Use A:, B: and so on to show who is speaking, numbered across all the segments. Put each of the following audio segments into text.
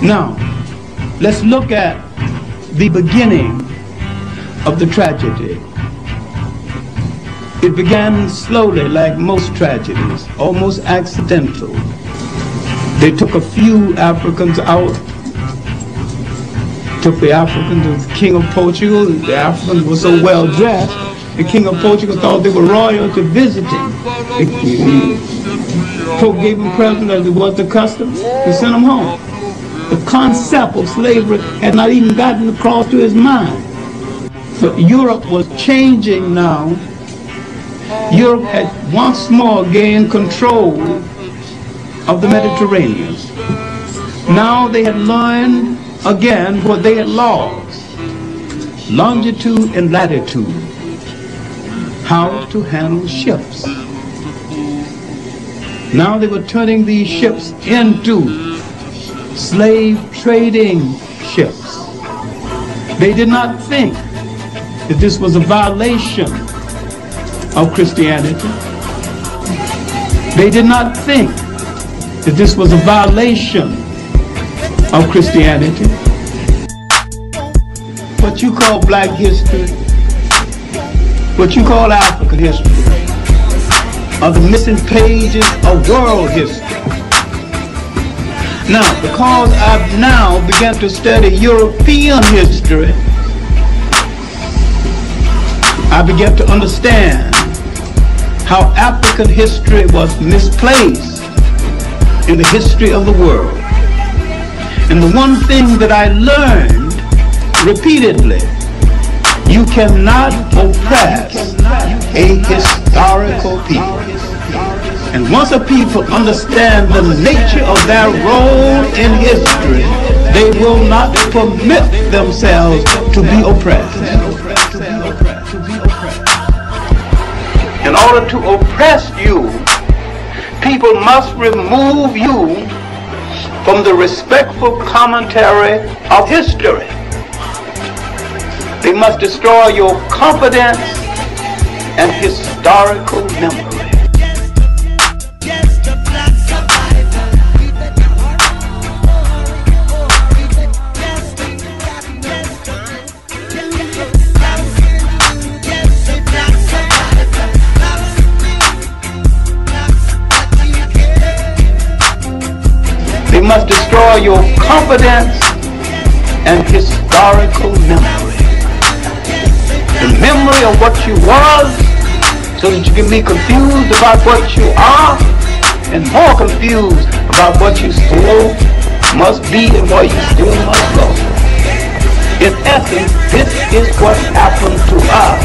A: Now, let's look at the beginning of the tragedy. It began slowly, like most tragedies, almost accidental. They took a few Africans out, took the Africans to the King of Portugal. The Africans were so well dressed, the King of Portugal thought they were royalty visiting. The Pope gave them presents as it was the custom, and sent them home. The concept of slavery had not even gotten across to his mind. So Europe was changing now. Europe had once more gained control of the Mediterranean. Now they had learned again what they had lost: longitude and latitude, how to handle ships. Now they were turning these ships into slave trading ships. They did not think that this was a violation of Christianity. They did not think that this was a violation of Christianity. What you call black history, what you call African history, are the missing pages of world history. Now, because I've now begun to study European history, I began to understand how African history was misplaced in the history of the world. And the one thing that I learned repeatedly: you cannot oppress a historical people. And once a people understand the nature of their role in history, they will not permit themselves to be oppressed. In order to oppress you, people must remove you from the respectful commentary of history. They must destroy your confidence and historical memory. They must destroy your confidence and historical memory. The memory of what you was, so that you can be confused about what you are, and more confused about what you still must be and where you still must go. In essence, this is what happened to us.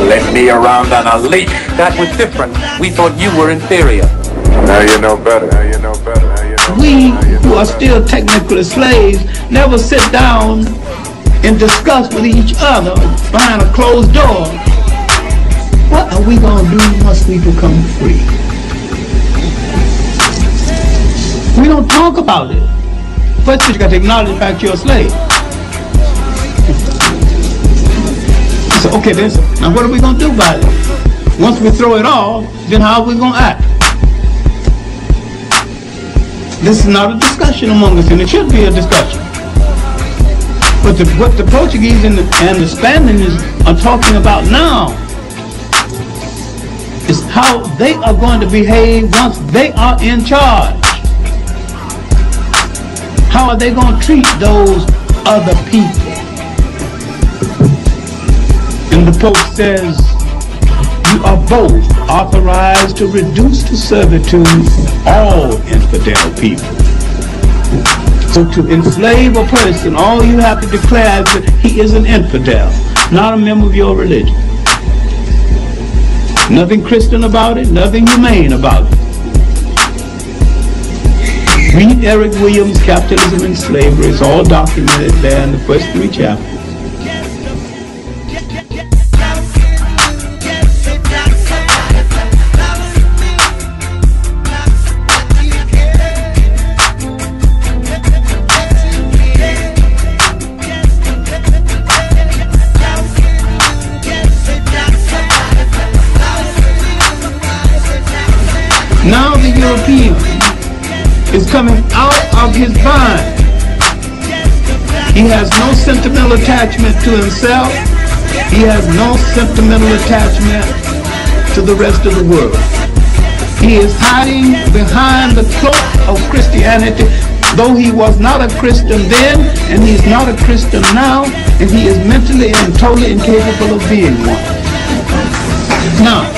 B: Led me around on a leash. That was different. We thought you were inferior.
C: Now you know better. Now you know better. Now you know
A: We, who are still technically slaves, never sit down and discuss with each other behind a closed door. What are we going to do once we become free? We don't talk about it. First, you got to acknowledge the fact you're a slave. So, okay, now what are we going to do about it? Once we throw it off, then how are we going to act? This is not a discussion among us, and it should be a discussion. But what the Portuguese and the Spaniards are talking about now is how they are going to behave once they are in charge. How are they going to treat those other people? And the Pope says, you are both authorized to reduce to servitude all infidel people. So to enslave a person, all you have to declare is that he is an infidel, not a member of your religion. Nothing Christian about it, nothing humane about it. Read Eric Williams' Capitalism and Slavery. It's all documented there in the first 3 chapters. European is coming out of his mind. He has no sentimental attachment to himself. He has no sentimental attachment to the rest of the world. He is hiding behind the cloak of Christianity, though he was not a Christian then, and he is not a Christian now, and he is mentally and totally incapable of being one. Now,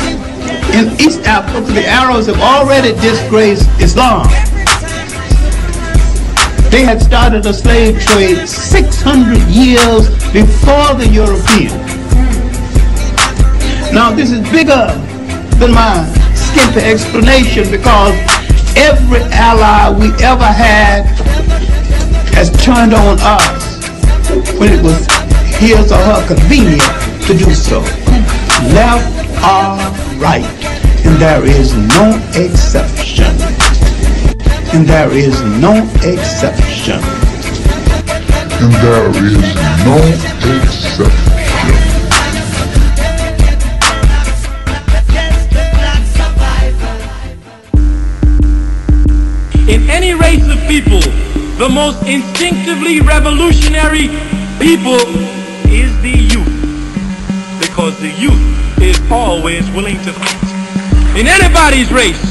A: in East Africa, the Arabs have already disgraced Islam. They had started a slave trade 600 years before the Europeans. Now, this is bigger than my skimpy explanation, because every ally we ever had has turned on us when it was his or her convenient to do so, left or right, and there is no exception. And there is no exception.
C: And there is no exception.
D: In any race of people, the most instinctively revolutionary people is the youth. Because the youth is always willing to fight. In anybody's race,